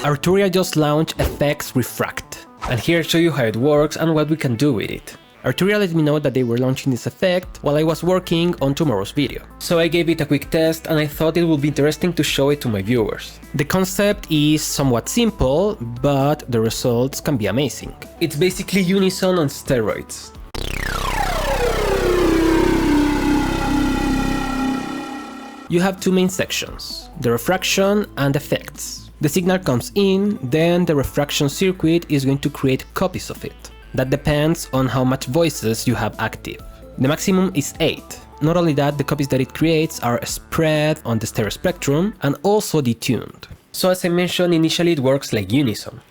Arturia just launched Efx REFRACT, and here I show you how it works and what we can do with it. Arturia let me know that they were launching this effect while I was working on tomorrow's video. So I gave it a quick test and I thought it would be interesting to show it to my viewers. The concept is somewhat simple, but the results can be amazing. It's basically unison on steroids. You have two main sections, the refraction and effects. The signal comes in, then the refraction circuit is going to create copies of it. That depends on how much voices you have active. The maximum is 8. Not only that, the copies that it creates are spread on the stereo spectrum and also detuned. So as I mentioned, initially it works like unison.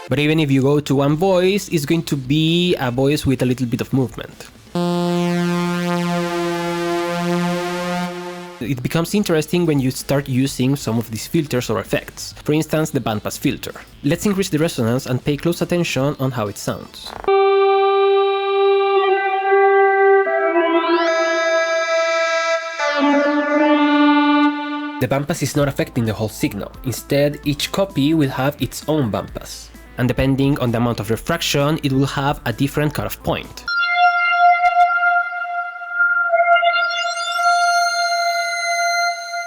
But even if you go to one voice, it's going to be a voice with a little bit of movement. It becomes interesting when you start using some of these filters or effects, for instance the bandpass filter. Let's increase the resonance and pay close attention on how it sounds. The bandpass is not affecting the whole signal, instead each copy will have its own bandpass. And depending on the amount of refraction, it will have a different cutoff point.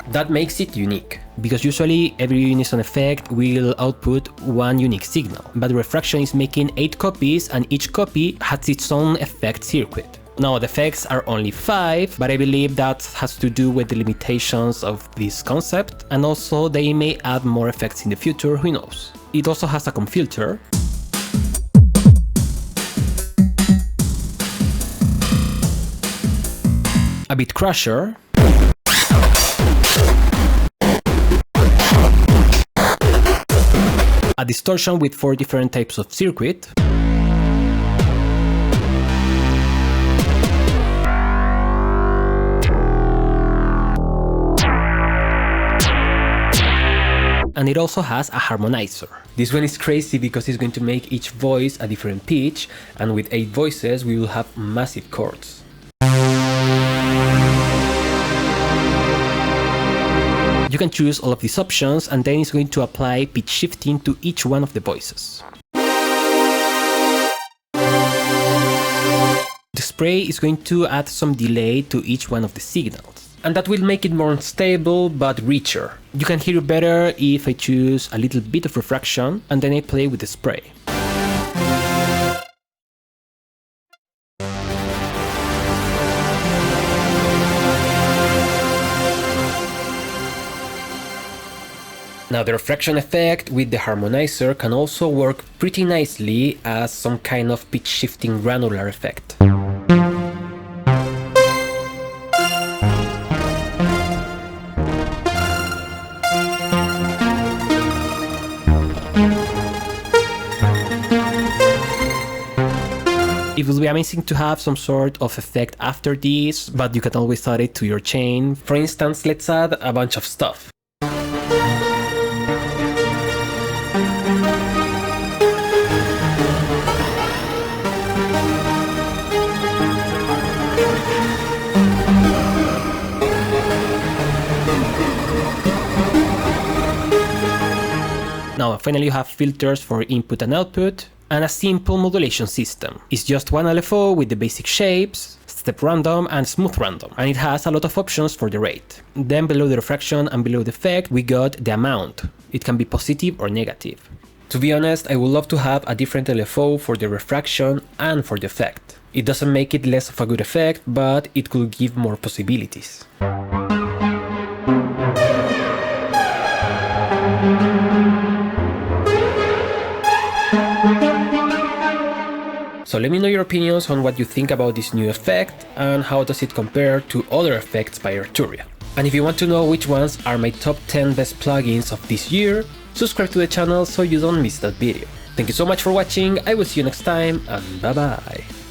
That makes it unique, because usually every unison effect will output one unique signal, but refraction is making 8 copies and each copy has its own effect circuit. Now the effects are only 5, but I believe that has to do with the limitations of this concept, and also they may add more effects in the future, who knows. It also has a comb filter, a bit crusher, a distortion with 4 different types of circuit, and it also has a harmonizer. This one is crazy because it's going to make each voice a different pitch, and with 8 voices we will have massive chords. You can choose all of these options and then it's going to apply pitch shifting to each one of the voices. The spray is going to add some delay to each one of the signals, and that will make it more unstable but richer. You can hear it better if I choose a little bit of refraction and then I play with the spray. Now the refraction effect with the harmonizer can also work pretty nicely as some kind of pitch shifting granular effect. It would be amazing to have some sort of effect after this, but you can always add it to your chain. For instance, let's add a bunch of stuff. Now finally you have filters for input and output, and a simple modulation system. It's just one LFO with the basic shapes, step random and smooth random, and it has a lot of options for the rate. Then below the refraction and below the effect we got the amount. It can be positive or negative. To be honest, I would love to have a different LFO for the refraction and for the effect. It doesn't make it less of a good effect, but it could give more possibilities. So let me know your opinions on what you think about this new effect and how does it compare to other effects by Arturia. And if you want to know which ones are my top 10 best plugins of this year, subscribe to the channel so you don't miss that video. Thank you so much for watching, I will see you next time, and bye bye!